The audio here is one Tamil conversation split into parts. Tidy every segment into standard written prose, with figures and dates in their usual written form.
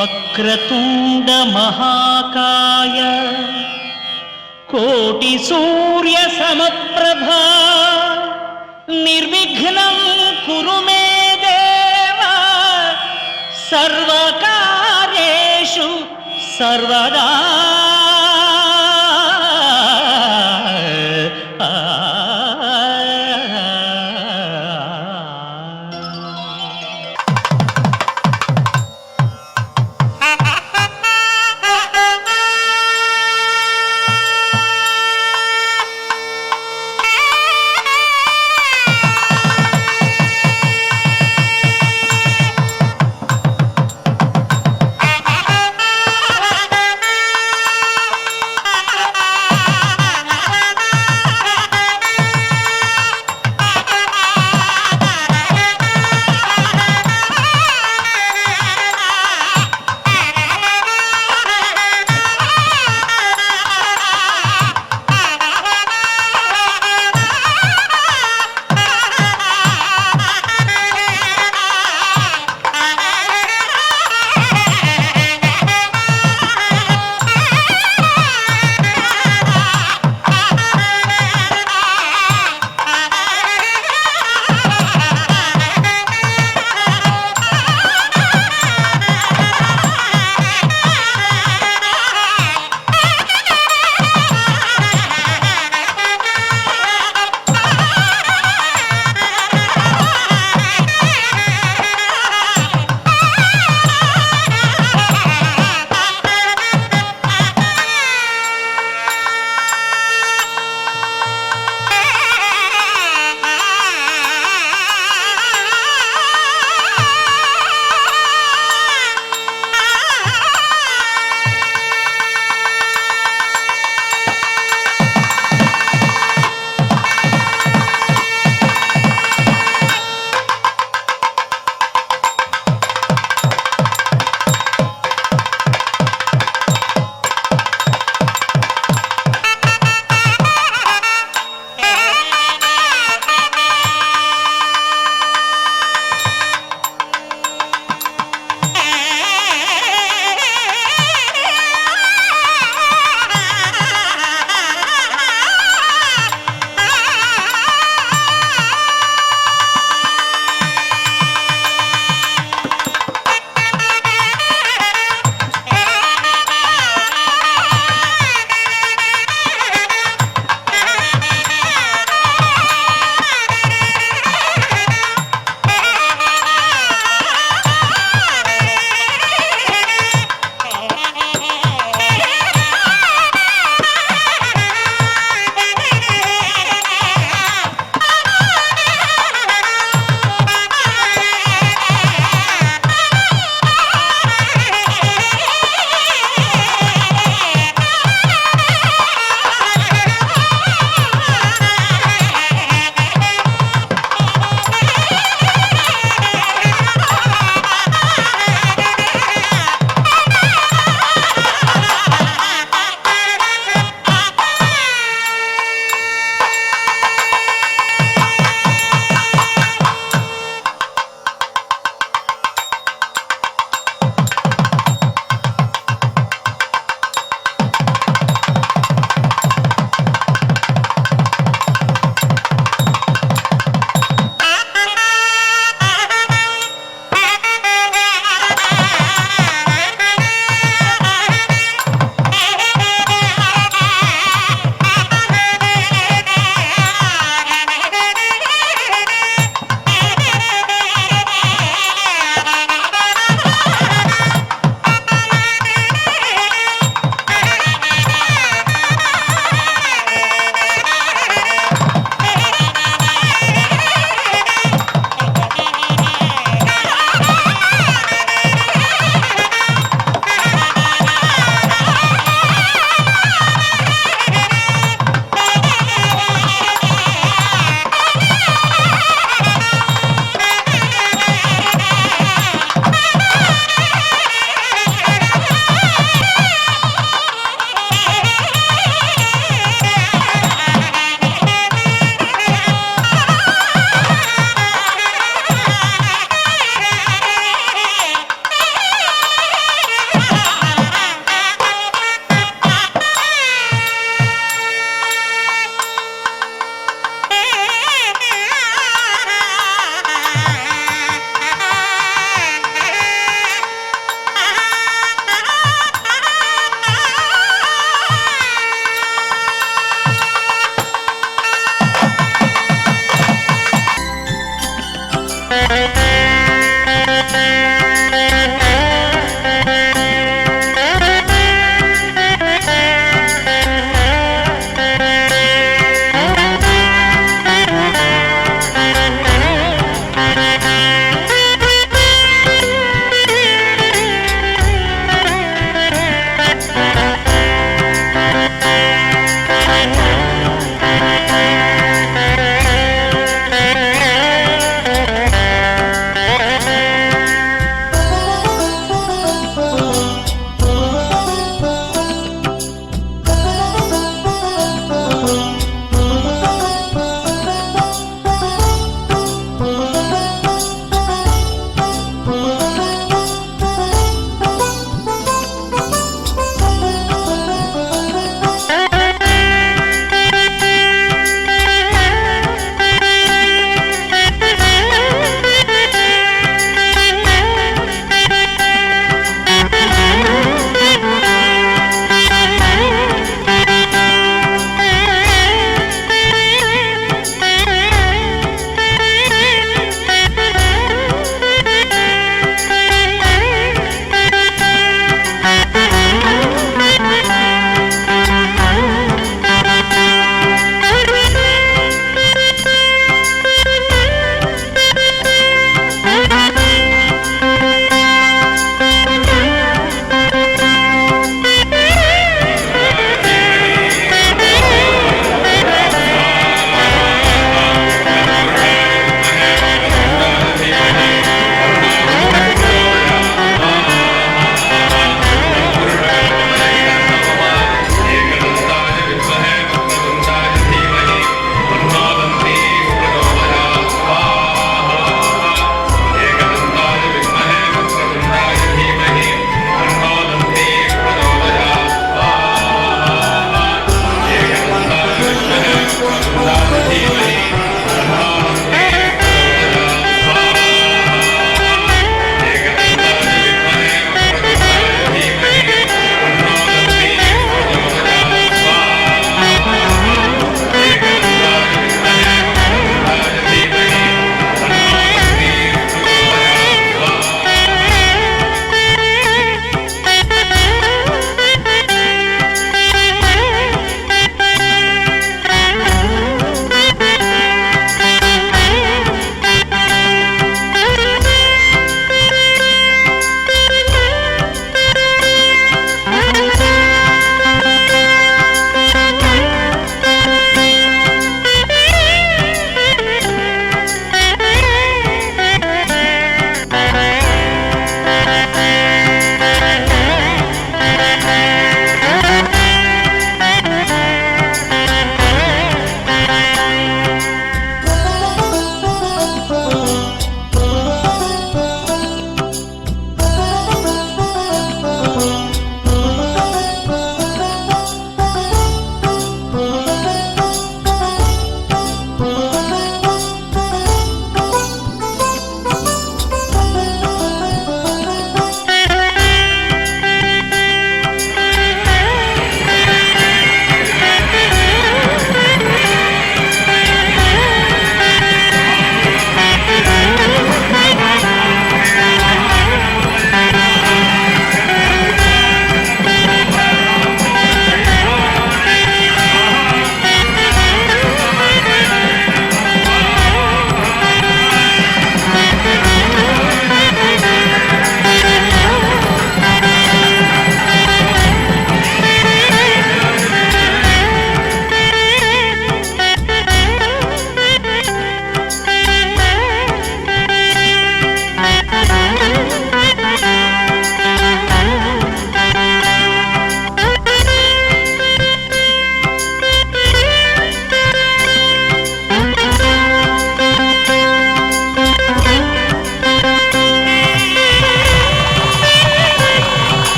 వక్రతుండ మహాకాయ కోటి సూర్య సమప్రభా నిర్విఘ్నం కురు మే దేవ సర్వకార్యేషు సర్వదా.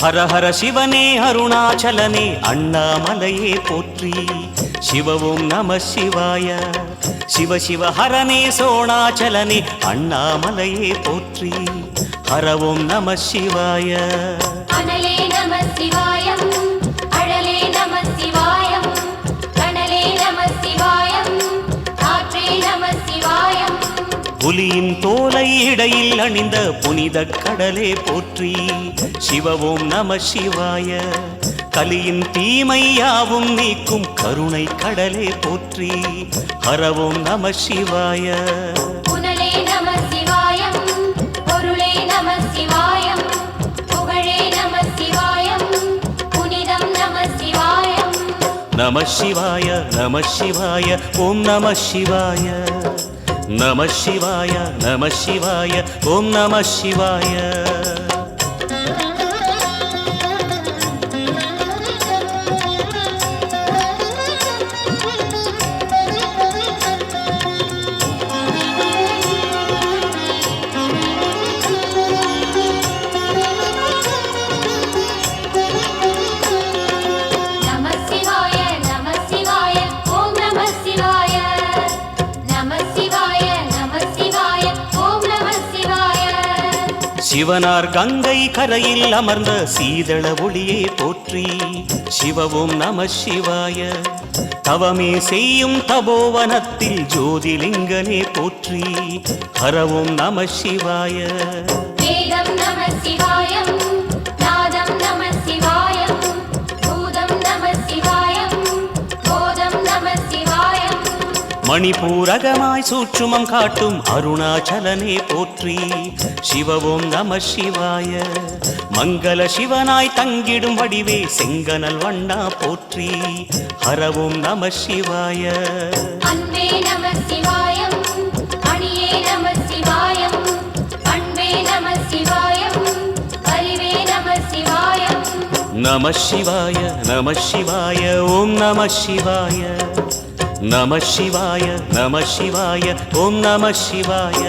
ஹர ஹர சிவனே அருணாச்சலனே அண்ணாமலையே போற்றி. சிவவும் நம சிவாய. சிவ சிவ ஹரனே சோணாச்சலனே அண்ணாமலையே போற்றி. ஹரவும் நம சிவாய. அனலே நம சிவாயம், அழலே நம சிவாயம், கனலே நம சிவாயம், காற்றே நம சிவாயம். புலியின் தோலை இடையில் அணிந்த புனித கடலே போற்றி. சிவவும் நம சிவாய. கலியின் தீமையாவும் நீக்கும் கருணை கடலே போற்றி. ஹரவும் நம சிவாய. புனலே நம சிவாயம், பொருளே நம சிவாயம், புகழே நம சிவாயம், புனிதம் நம சிவாயம். நம சிவாய நம சிவாய ஓம் நம சிவாய. நம சிவாய நம சிவாய ஓம் நம சிவாய. நம சிவாய, நம சிவாய, ஓம் நம சிவாய. நம சிவாய, நம சிவாய, ஓம் நம சிவாய. சிவனார் கங்கை கரையில் அமர்ந்த சீதள ஒளியே போற்றி. சிவவும் நம சிவாய. தவமே செய்யும் தபோவனத்தில் ஜோதிலிங்கனே போற்றி. ஹரவும் நம சிவாய. வேதம் நம சிவாயம், நாதம் நம சிவாயம், பூதம் நம சிவாயம், போதம் நம சிவாயம். மணிபூரகமாய் சூட்சுமம் காட்டும் அருணாச்சலனே போற்றி. சிவவும் நம சிவாய. மங்கள சிவனாய் தங்கிடும் வடிவே செங்கனல் வண்ணா போற்றி. ஹரவும் நம சிவாய. அன்பே நம சிவாயம், அணியே நம சிவாயம், பண்பே நம சிவாயம், அறிவே நம சிவாயம். நம சிவாய நம சிவாய ஓம் நம சிவாய. நம சிவாய நம சிவாய ஓம் நம சிவாய.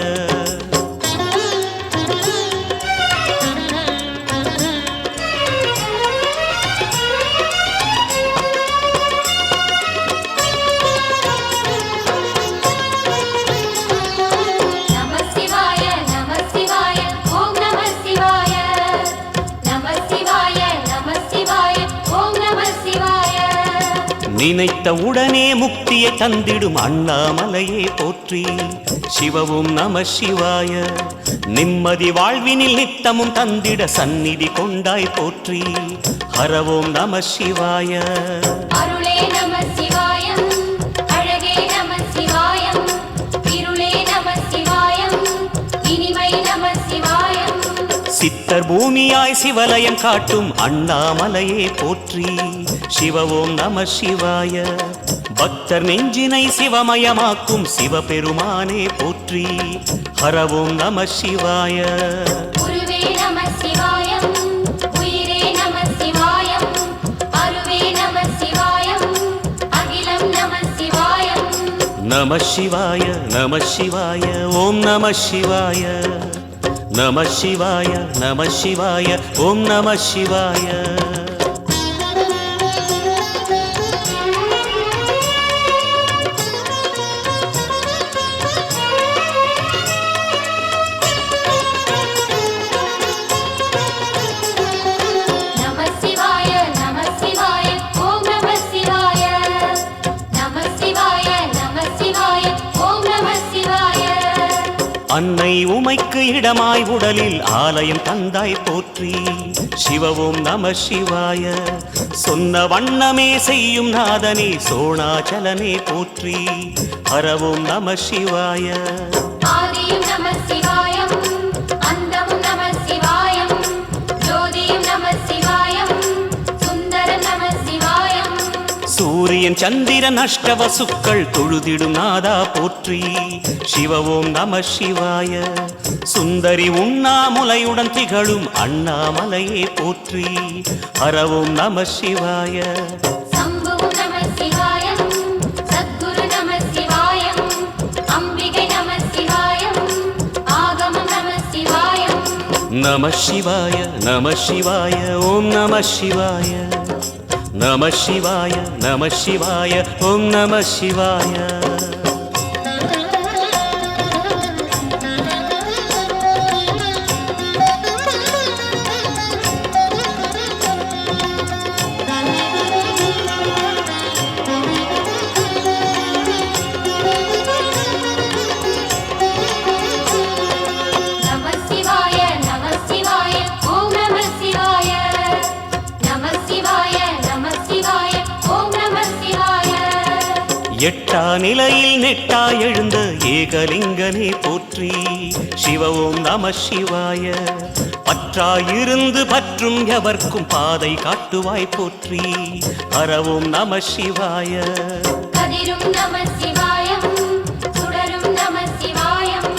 நம சிவாய, நம சிவாய, ஓம் நம சிவாய. நம சிவாய, நம சிவாய, ஓம் நம சிவாய. நினைத்த உடனே முக்தியை தந்திடும் அண்ணாமலையே போற்றி. சிவவும் நம சிவாய. நிம்மதி வாழ்வினில் நித்தமும் தந்திட சந்நிதி கொண்டாய் போற்றி. ஹரவும் நம சிவாய. அருளே நம சிவாயம், அழகே நம சிவாயம், இருளே நம சிவாயம், இனிமை நம சிவாயம். சித்தர் பூமியாய் சிவலயம் காட்டும் அண்ணாமலையே போற்றி. சிவவும் நம சிவாய. பக்தர் நெஞ்சினை சிவமயமாக்கும் சிவபெருமானே போற்றி. ஹரவும் நம சிவாய. குருவே நம சிவாயம், உயிரே நம சிவாயம், அருவே நம சிவாயம், அகிலம் நம சிவாயம். நம சிவாய நம சிவாய ஓம் நம சிவாய. நம சிவாய நம சிவாய ஓம் நம சிவாய. நம சிவாய, நம சிவாய, ஓம் நம சிவாய. நம சிவாய, நம சிவாய, ஓம் நம சிவாய. அன்னை உமைக்கு இடமாய் உடலில் ஆலயம் தந்தாய் போற்றி. சிவவும் நம சிவாய. சொன்ன வண்ணமே செய்யும் நாதனே சோணாச்சலனே போற்றி. ஹரவும் நம சிவாய. ஆதியும் நம சிவாயம், அந்தமும் நம சிவாயம், ஜோதியும் நம சிவாயம், சுந்தரம் நம சிவாயம். சூரியன் சந்திரன் அஷ்டவசுக்கள் தொழுதிடும் நாதா போற்றி. சிவவும் நம சிவாய. சுந்தரி உண்ணாமுலையுடன் திகழும் அண்ணாமலையே போற்றி. ஹரவும் நம சிவாய. சம்புவும் நம சிவாயம், சத்குரு நம சிவாயம், அம்பிகை நம சிவாயம், ஆகமம் நம சிவாயம். நம சிவாய நம சிவாய ஓம் நம சிவாய நம சிவாய நம சிவாய ஓம் நம சிவாய எட்டா நிலையில் நெட்டா எழுந்த ஏகலிங்கனே போற்றி சிவ ஓம் நம சிவாய பற்றாயிருந்து பற்றும் எவர்க்கும் பாதை காட்டுவாய் போற்றி ஹர ஓம் நம சிவாய கதிரும் நம சிவாயம் சுடரும் நம சிவாயம்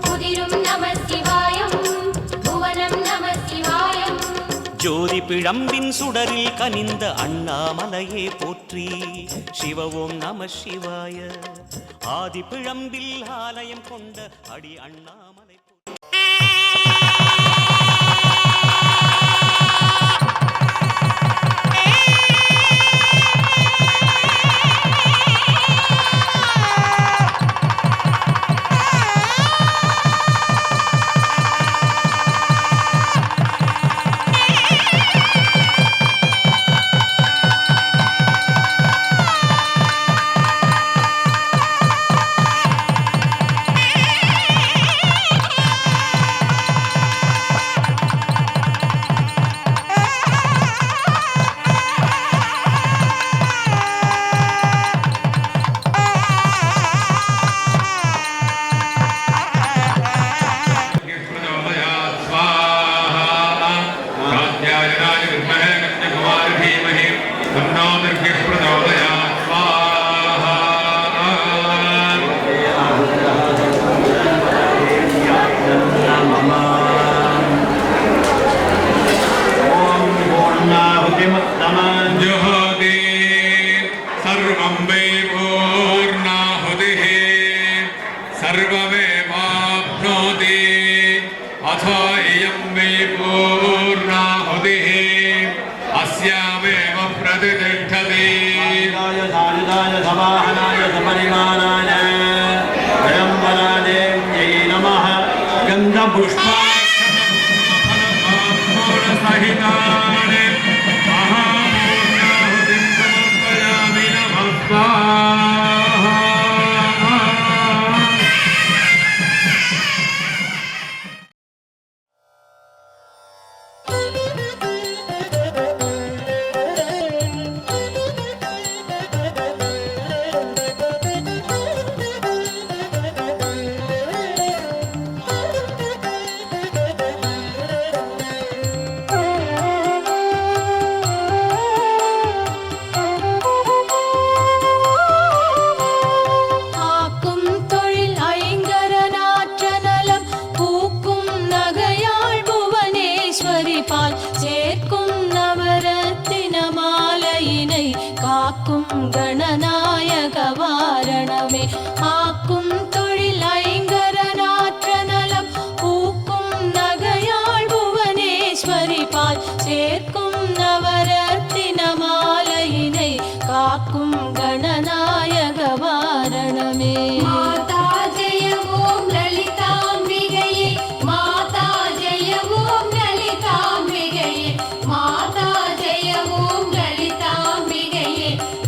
குதிரும் நம சிவாயம் புவனம் நம சிவாயம் ஜோதி பிழம்பின் சுடரில் கனிந்த அண்ணாமலையே போற்றி சிவ ஓம் நம சிவாய ஆதி பிழம்பில் ஆலயம் கொண்ட அடி அண்ணாமலை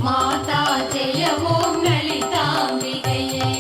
மாதா ஜெய ஓம் லலிதாம்பிகையே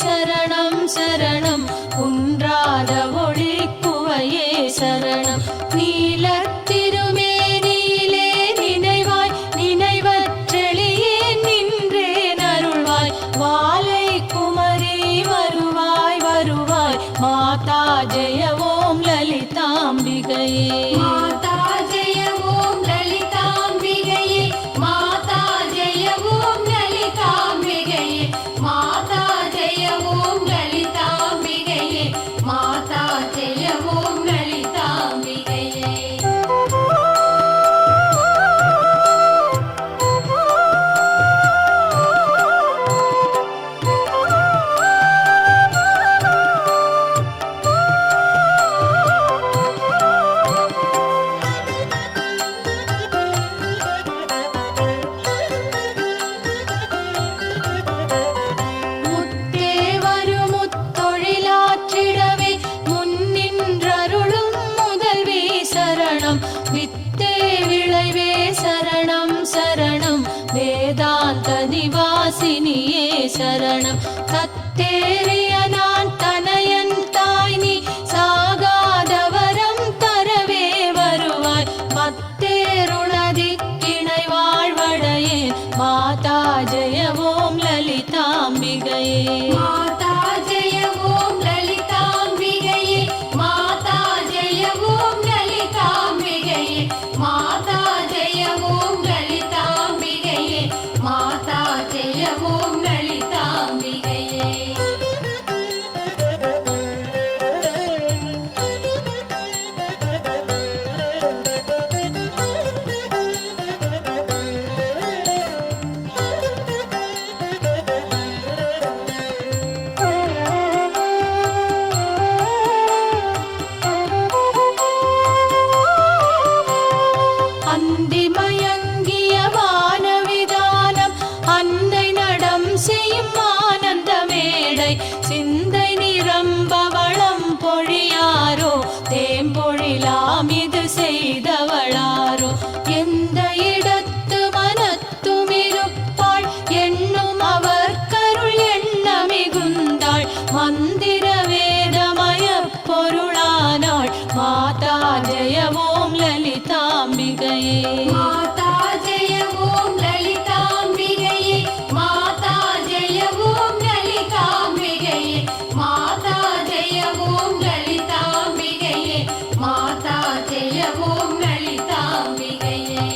சரணம் சரணம் குன்றாத ஒளி குவையே சரணம் நீலத்திருமேனியிலே நினைவாய் நினைவற்றெளியே நின்றே அருள்வாய் வாலை குமரி வருவாய் வருவாய் மாதா ஜெய ஓம் லலிதாம்பிகையே மாதா ஜெய ஓம் லலிதாம்பிகையே மாதா ஜெய ஓம் லலிதாம்பிகையே மாதா ஜெய ஓம் லலிதாம்பிகையே மாதா ஜெய ஓம் லலிதாம்பிகையே முத்தே வருமுத்தொழிலாற்றிடவே முன்னின்றருளும் முதல்வி சரணம் வித்தே விளைவே சரணம் சரணம் வேதாந்த நிவாசினியே சரணம் தத்தேறிய நான் தனையன் தாய் நீ சாகாதவரம் தரவே வருவாய் மத்தேருளதி கிணை வாழ்வடையே மாதா ஜெய ஓம் லலிதாம்பிகையே மாதா ஜெய ஓம் லலிதாம்பிகையே மாதா ஜெய ஓம் லலிதாம்பிகையே மாதா ஜெய ஓம் லலிதாம்பிகையே மாதா ஜெய ஓம் லலிதாம்பிகையே அந்திமயங்கிய வானவிதானம் அன்னை நடம் செய்யும் ஆனந்த மேடை சிந்தை நிரம்ப வளம் பொழியாரோ தேம்பொழிலாம் இது செய்தவளாரோ எந்த இடத்து மனத்தும் இருப்பாள் எண்ணும் அவர் கருள் எண்ண மிகுந்தாள் மந்திர வேதமய பொருளானாள் மாதா ஜெய ஓம் லலிதாம்பிகையே மாதா ஜெய ஓம் லலிதாம்பிகையே மாதா ஜெய ஓம் லலிதாம்பிகையே மாதா ஜெய ஓம் லலிதாம்பிகையே மாதா ஜெய ஓம் லலிதாம்பிகையே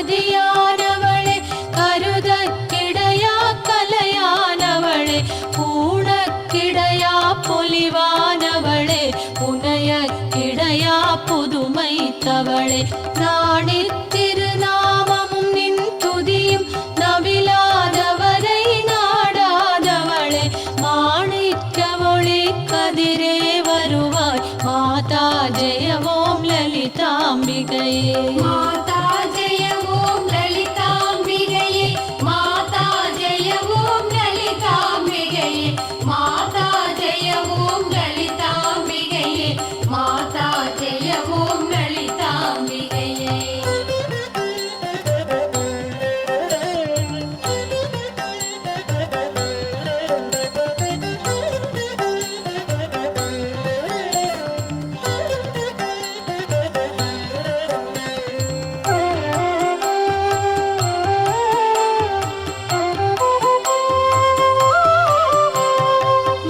காணக்கிடையாகதியானவளே கருதக்கிடையா கலையானவளே பூணக்கிடையா பொலிவானவளே புனையக்கிடையா புதுமைத்தவளே நாணித் திருநாமமும் நின் துதியும் நவிலாதவரை நாடாதவளே மாணிக்க ஒளி கதிரே வருவாய் மாதா ஜெய ஓம் லலிதாம்பிகையே மாதா ஜெய ஓம் லலிதாம்பிகையே மாதா ஜெய ஓம் லலிதாம்பிகையே மாதா ஜெய ஓம் லலிதாம்பிகையே மாதா ஜெய ஓம் லலிதாம்பிகையே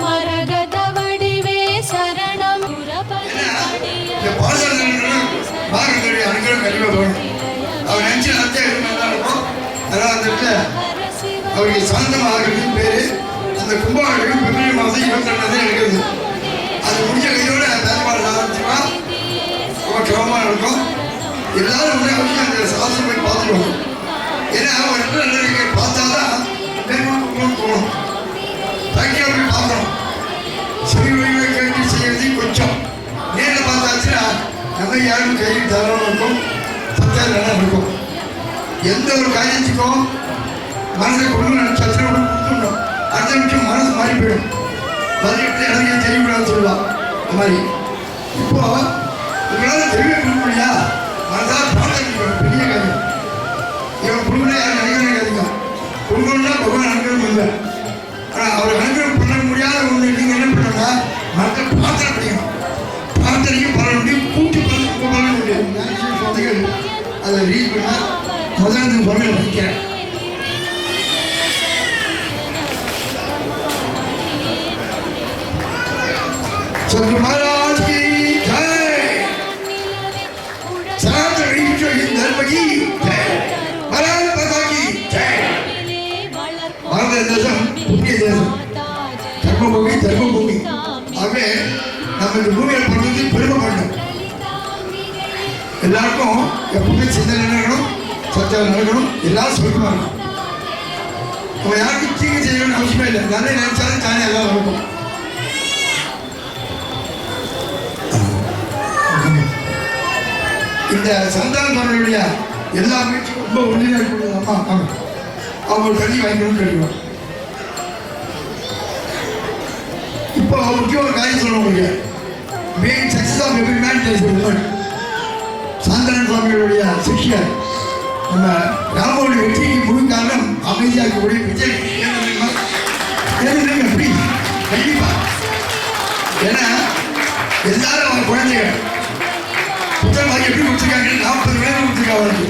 மரகத வடிவே சரணம் இந்த பாடல்கள் பாரதியுடைய அனுகிரகம் கண்டிப்பாக வேணும். அவர் நினைச்சு நடத்தே நல்லா இருக்கும். அதனால் அந்த இடத்துல அவருக்கு சாந்தமாகறதுன்னு பேர். அந்த கும்பாபிஷேகம் பிப்ரவரி மாதம் 22 நடக்குது. அது முடிஞ்ச கையோட வேலைப்பாடு ஆரம்பிச்சுன்னா ரொம்ப கிரமமாக இருக்கும். எல்லாரும் உடனே அவசியம் அந்த சாதனை போய் பார்த்துருவாங்க. ஏன்னா ஒரு இடத்துல நடக்க பார்த்தா தான் மேற்கொண்டு போகணும். ப்ராக்டிக்கலாக போய் பார்க்கணும். செவி வழிகளை கேட்டு செய்யறது கொஞ்சம் நேரில் பார்த்தாச்சுன்னா நம்ம அம்மையாரும் கையில் தாராளம் இருக்கும், சத்தியம் நல்லா இருக்கும். எந்த ஒரு காரியத்துக்கும் மனசை கொடுக்கணும், சத்திரம் கொடுத்துடணும். அடுத்த நிமிஷம் மனசு மாறி போயிடும். பதினெட்டு எனக்கு தெரியக்கூடாதுன்னு சொல்லுவான். அந்த மாதிரி இப்போ உங்களால் தெரிய கொடுக்க முடியா, மனசாக பிரார்த்தனை பெரிய காரியம். இவன் கொடுக்கணும், யாரும் நினைக்கிறேன் அதிகம் கொடுக்கணும்னா பகவான் அனுகிரகம் பண்ணுவேன். ஆனால் அவர் அனுகிரகம் பண்ண முடியாத ஒன்று நீங்கள் என்ன பண்ணணும்னா மனத்தை பிரார்த்தனை பண்ணிக்கணும். பிரார்த்தனையும் பலனுடைய கூட்டு பலனுடைய சுவாமிகள் அதை ரீட் பண்ண முதல்ல இந்த பொருளை வைக்கிறேன். सद्गुरु महाराज की जय, सनातन ईश्वर हिंद धर्म की जय, भारत माता की जय. भारत देशम पुण्य देशम, धर्मभूमि ஆகவே நம்ம இந்த பூமியில் பிறந்து பெருமை பண்ணணும். எல்லாருக்கும் எப்பவுமே சிந்தனை நடக்கணும், சத்தியம் நடக்கணும், எல்லாரும் சுருக்கமாக இருக்கணும். நம்ம யாருக்கும் தீங்கு செய்யணும்னு அவசியமே இல்லை. நல்ல நினைச்சாலும் தானே எல்லாம் நடக்கும். இந்த சந்தானத்தோடைய எல்லா வீட்டுக்கும் ரொம்ப ஒளியாக கூடியது அம்மா அப்பாங்க. அவங்க தண்ணி வாங்கிக்கணும்னு கேட்கணும். இப்போ முக்கிய ஒரு காரியம் சொல்ல முடியும். Main success of every man is woman. Santhana சுவாமிகளுடைய சிஷ்யர் நம்ம ராமோடைய வெற்றிக்கு முழு காரணம் அமைதியாக இருக்கக்கூடிய விஜய். எப்படி கண்டிப்பா, ஏன்னா எல்லாரும் அவங்க குழந்தைகள் புத்தகமாக எப்படி கொடுத்துருக்காங்க, 40 குழந்தைகள் கொடுத்துருக்காங்க. அவருக்கு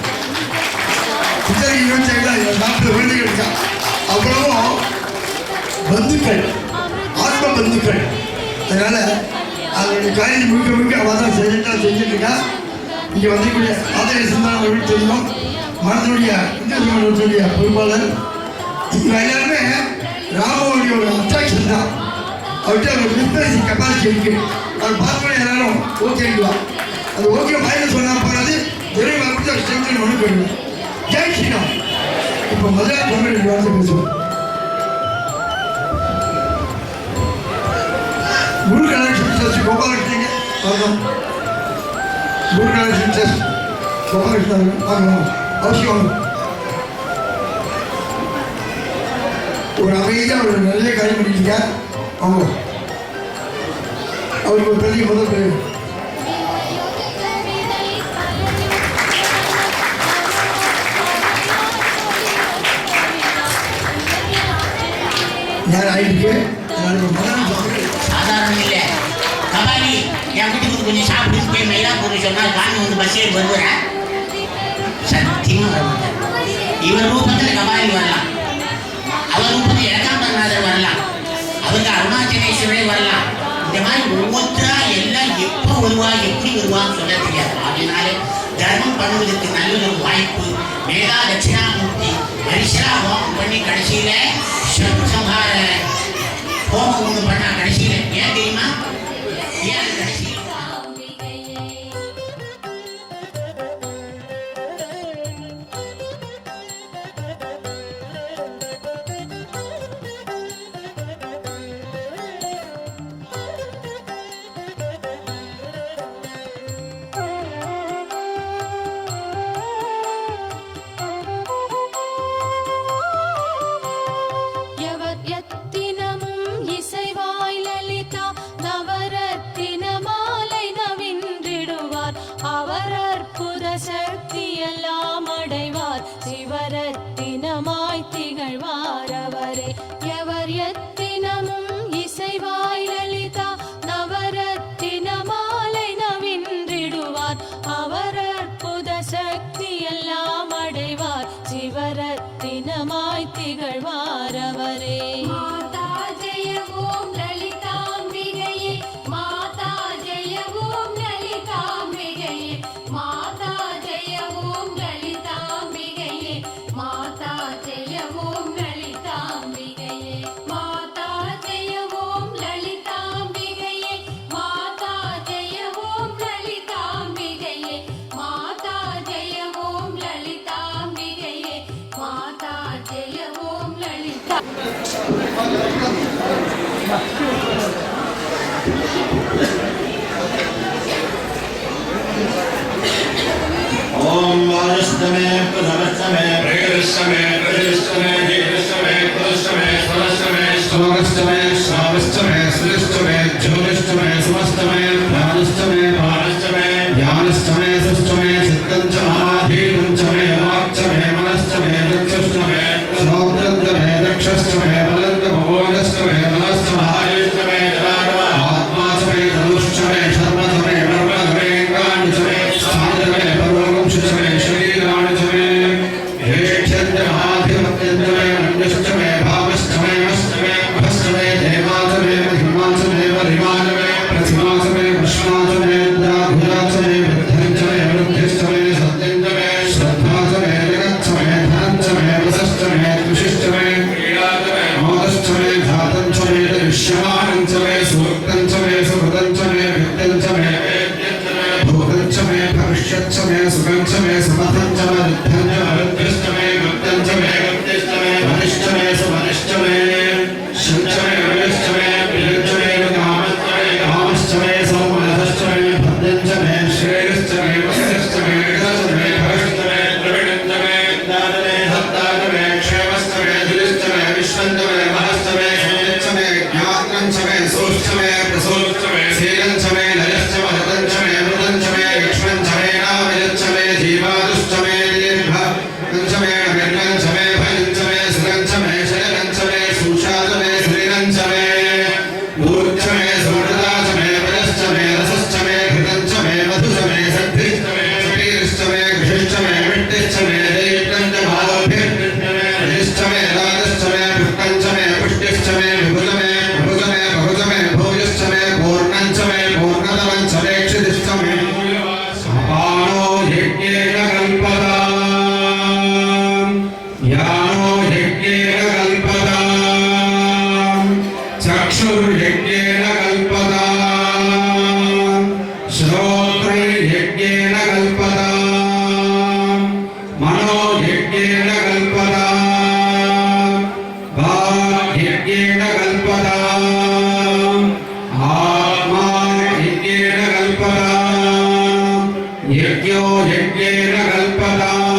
புத்தகம் 27 40 குழந்தைகள் இருக்கா. அவ்வளவும் பந்துக்கள், ஆத்ம பந்துக்கள். அதனால அதனுடைய காரியம் முழுக்க அவள் தான் செஞ்சுட்டு இருக்கா. இங்கே வந்திருக்கூடிய ஆதரவு சிந்தானவர்கள் தெரியும், மனதனுடைய இந்திய பொறுப்பாளர். இவங்க எல்லாருமே ராமனுடைய ஒரு அட்ராக்ஷன் தான். அவர்கிட்ட ஒரு பிஸ்னஸ் கெப்பாசிட்டி இருக்கு. அவர் பார்க்கணும், எல்லாரும் ஓகேங்களா. அது ஓகே வாயில் சொன்னால் போகாது, வெறும் அப்படி ஸ்ட்ரென்த் ஒன்று போயிடுவேன். ஜெய் ஸ்ரீராம். இப்போ முதல்ல பொருள் வார்த்தை பேசுவோம். குரு கலெக்ஷன் டெஸ்ட் கோபாலகிருஷ்ணன் வரணும். குரு கலெக்ஷன் டெஸ்ட் கோபாலகிருஷ்ணன் வாங்கணும், அவசியம். ஒரு அமைதியாக ஒரு நல்ல காரியம் பண்ணிட்டீங்க. அவங்க அவருக்கு ஒரு பெரிய முதல் பேர் யார் ஆயிடுச்சு. சாதாரணம் இல்லை கபாலி. என் வீட்டுக்கு கொஞ்சம் சாப்பிட்டு போய் மயிலாப்பூர் சொன்னால் காணி வந்து பஸ் ஏறி வருவேன். சத்தியமாக வர மாட்டேன். இவர் ரூபத்தில் கபாலி வரலாம், அவர் ரூபத்தில் ஏகாம்பரநாதர் வரலாம், அவங்க அருணாச்சலேஸ்வரே வரலாம். இந்த மாதிரி ஒவ்வொருத்தரா எல்லாம் எப்போ வருவா எப்படி வருவான்னு சொல்ல தெரியாது. அதனால தர்மம் பண்ணுவதற்கு நல்ல ஒரு வாய்ப்பு. மேலா தட்சிணாமூர்த்தி மனுஷரா ஹோமம் பண்ணி கடைசியில சம்ஹார ஹோமம் ஒன்று பண்ணா கடைசியில. ஏன் தெரியுமா? ஏன் கடைசியில் மாதா ஜெய नमस्तमे प्रथमस्तमे प्रेरस्तमे प्रजस्तमे जीवस्तमे कुलस्तमे स्वरस्तमे स्वरस्तमे श्रावस्तमे सुरस्तमे ज्योतिस्तमे सुमस्तमे प्राणस्तमे पाणस्तमे ज्ञानस्तमे सुस्तमे सिद्धंचमाधीनंचमे वाक्चमे मनस्तमे दक्षस्तमे श्रोत्रंचमे दक्षस्तमे बलंतमोगस्तमे मनस्तमायुस्तमे आत्मास्तमे धनुष्चमे शर्मस्तमे ब्रह्मस्तमे गांडस्तमे साधमे परमंशस्तमे शरीराणस्तमे हेक्षत्रमाधिपत्यन्तमे मन्यस्तमे भावस्तमे मस्तमे भस्तमे देवास्तमे महिमास्तमे परिमाणमे प्रतिमास्तमे कृष्णास्तमे द्राघुरास्तमे वृद्धंचमे वृद्धिस्तमे सत्यंचमे श्रद्धास्तमे जगत्स्तमे धनंचमे वसस्तमे कृषिस्तमे क्रीडास्तमे मोदस्तमे धातंचमे दृश्यमानंचमे सूक्तंचमे सुहृदंचमे वित्तंचमे भूतंचमे भविष्यत्चमे सुगंचमे सुमथंचमे रुद्धंचमे रुद्धिस्तमे गुप्तंचमे गुप्तिस्तमे वनिष्ठमे सुवनिष्ठमे शंचमे वनिष्ठमे प्रियंचमे कामस्तमे कामस्तमे सौमनसस्तमे भद्रंचमे श्रेयस्तमे वस्यस्तमे गतस्तमे भविष्यस्तमे द्रविडंचमे दानमे हत्तानमे क्षेमस्तमे दिलिस्तमे विश्वंचमे महस्तमे शून्यंचमे ज्ञात्रंचमे सोष्ठमे प्रसोष्ठमे शीलंचमे नयश्चमे हतंचमे मृदंचमे लक्ष्मणचमे नामयंचमे जीवादुष्टमे दीर्घंचमे विर्णंचमे भयंचमे सुरंचमे शयनंचमे सुषादमे श्रीरंचमे ऊर्चमे सुमृदाचमे वयश्चमे रसश्चमे घृतंचमे मधुचमे सद्धिश्चमे सपीरिश्चमे घृषिश्चमे मिट्टिश्चमे दैत्यंचमालोभिर्निष्ठमे रजिश्चमे राजश्चमे पुष्कंचमे पुष्टिश्चमे विभुजमे प्रभुजमे बहुजमे भोजश्चमे पूर्णंचमे पूर्णतमंचमे क्षितिश्चमे अपानो यज्ञेन कल्पताम् यानो यज्ञेन कल्पताम् चक्षुर्यज्ञेन कल्पताम् श्रोत्रैर्यज्ञेन कल्पताम् मनो यज्ञेन कल्पताम् वाग्यज्ञेन कल्पताम् आत्मा यज्ञेन कल्पताम् यज्ञो यज्ञेन कल्पताम्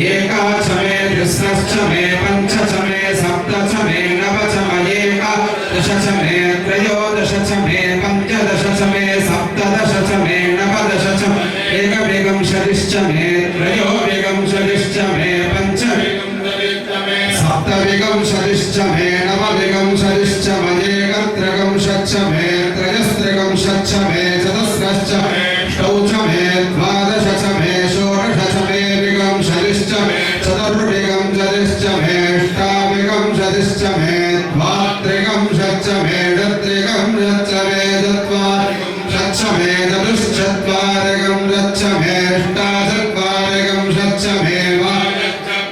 एकाचमे तिस्रश्चमे पञ्चचमे सप्तचमे नवचमे एकादशचमे त्रयोदशचमे पञ्चदशचमे सप्तदशचमे नवदशचमे एकविंशतिश्चमे त्रयोविंशतिश्चमे पञ्चविंशतिश्चमे सप्तविंशतिश्चमे नवविंशतिश्चमे एकत्रिंशच्चमे त्रयस्त्रिंशच्चमे चतुस्रश्चमे षोडशमे द्वादशचमे षोडशचमे विंशतिश्चमे चतुर्विंशतिश्चमे अष्टाविंशतिश्चमे द्वात्रिंशच्चमे षट्त्रिंशच्चमे चत्वारिंशच्चमे चतुश्चत्वारिंशच्चमे अष्टाचत्वारिंशच्चमे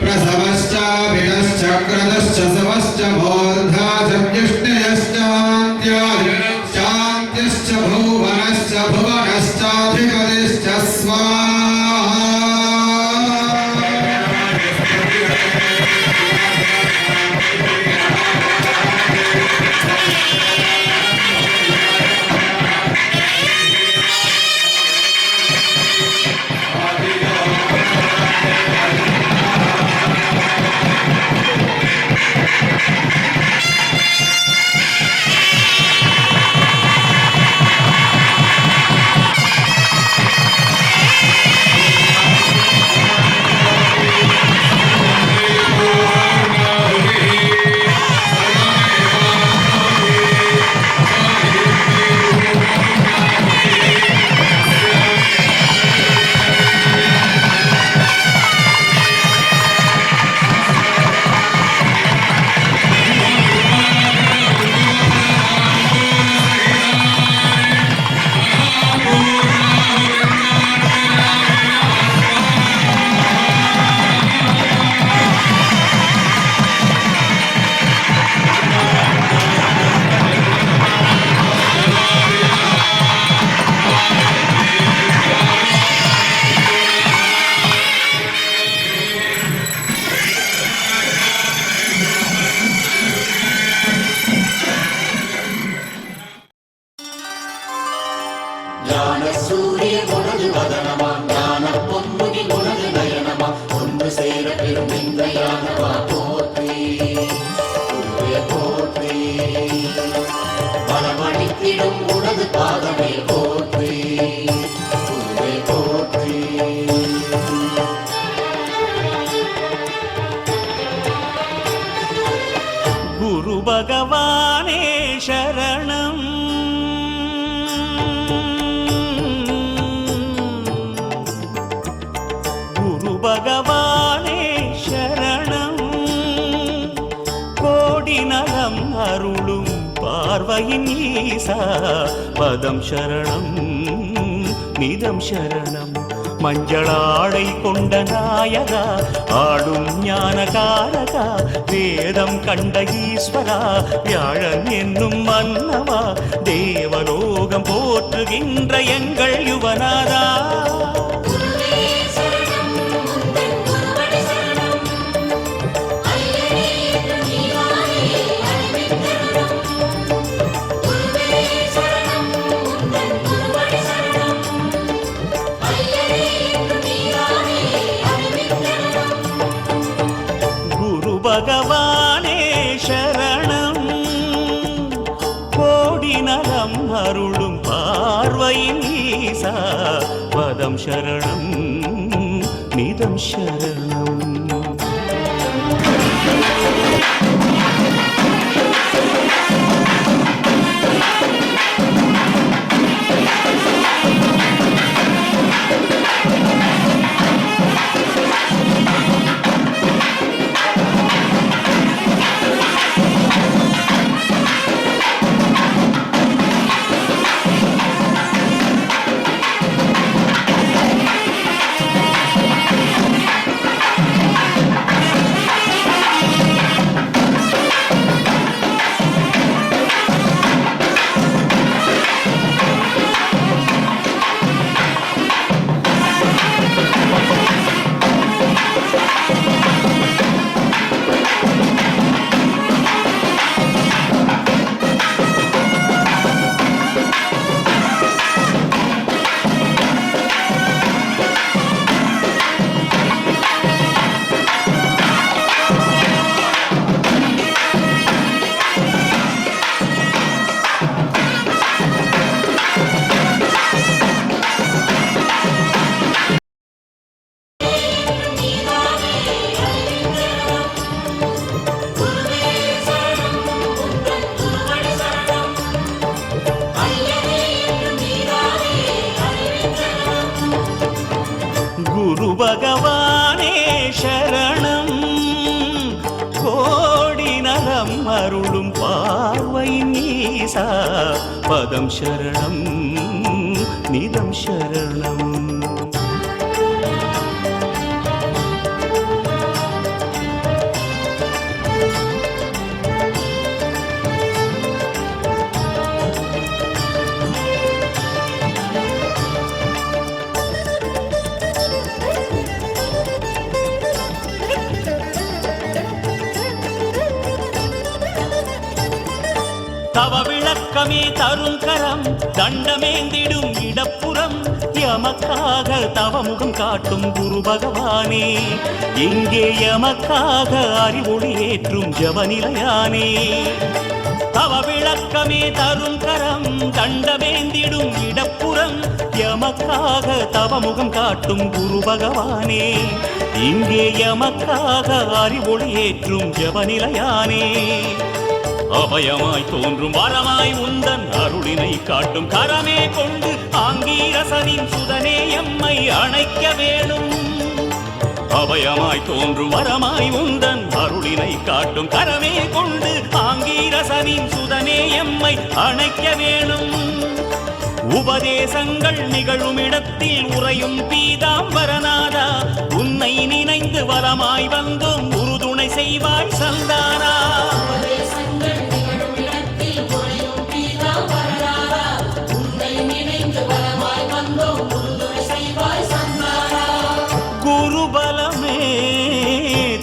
प्रसवश्चाभिनश्चक्रतश्च सवश्च मूर्धा च व्यष्टयश्चान्त्याश्च भुवनश्च भुवनश्चाधिपतिश्च स्वाहा பகவானே சரணம் கோடி நலம் அருளும் பார்வையின் ஈசா பதம் சரணம் நிதம் சரணம் மஞ்சளாடை கொண்ட நாயகா ஆடும் ஞானகாரகா வேதம் கண்ட ஈஸ்வரா வியாழன் என்னும் மன்னவா தேவலோகம் போற்றுகின்ற எங்கள் யுவனாரா பகவானே சரணம் கோடி நலம் அருளும் பார்வையின் ஈசா பதம் சரணம் நிதம் சரணம் பகவானே சரணம் கோடி நலம் அருளும் பார்வையின் ஈசா பதம் சரணம் நிதம் சரணம் தவ விளக்கமே தரும் கரம் தண்டமேந்திடும் இடப்புறம் எமக்காக தவமுகம் காட்டும் குரு பகவானே இங்கே எமக்காக அறிவொளி ஏற்றும் ஜபநிலையானே தவ விளக்கமே தரும் கரம் தண்டமேந்திடும் இடப்புறம் எமக்காக தவமுகம் காட்டும் குரு பகவானே இங்கே எமக்காக அறிவொளி ஏற்றும் ஜபநிலையானே அபயமாய் தோன்றும் வரமாய் உந்தன் அருளினை காட்டும் கரமே கொண்டு ஆங்கீரசனின் சுதனே எம்மை அணைக்க வேணும் அபயமாய் தோன்றும் வரமாய் உந்தன் அருளினை காட்டும் கரமே கொண்டு ஆங்கீரசனின் சுதனே எம்மை அணைக்க வேணும் உபதேசங்கள் நிகழும் இடத்தில் உறையும் பீதாம்பரநாதா உன்னை நினைந்து வரமாய் வந்தோம் உறுதுணை செய்வாய் சந்தானா குருபலமே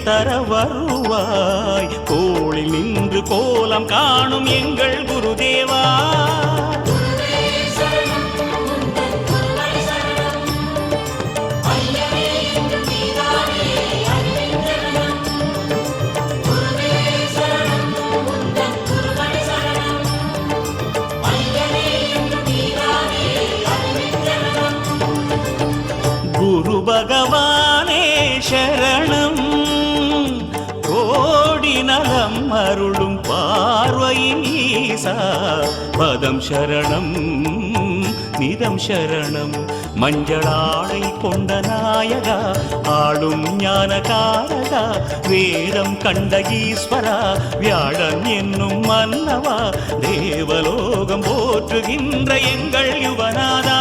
தர வருவாய் கோளில் நின்று கோலம் காணும் எங்கள் குருதேவா குரு பகவானே சரணம் கோடி நலம் அருளும் பார்வையின் ஈசா பதம் சரணம் நிதம் சரணம் மஞ்சளாடை கொண்ட நாயகா ஆளும் ஞானகாரகா வேதம் கண்ட ஈஸ்வரா வியாழன் என்னும் மன்னவா தேவலோகம் போற்றுகின்ற எங்கள் யுவநாதா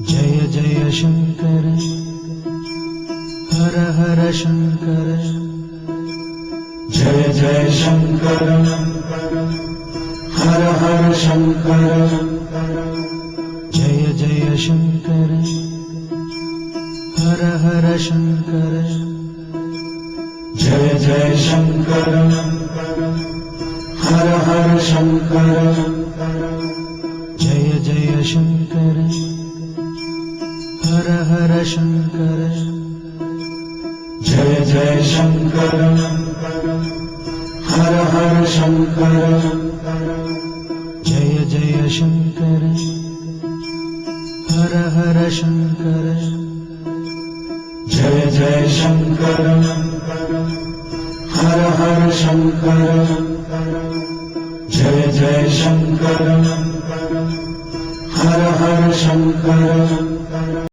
जय जय शंकर हर हर शंकर जय जय शंकर हर हर शंकर जय जय शंकर हर हर शंकर जय जय शंकर हर हर शंकर जय जय शंकर हर हर शंकर जय जय शंकर हर हर शंकर जय जय शंकर हर हर शंकर जय जय शंकर हर हर शंकर जय जय शंकर हर हर शंकर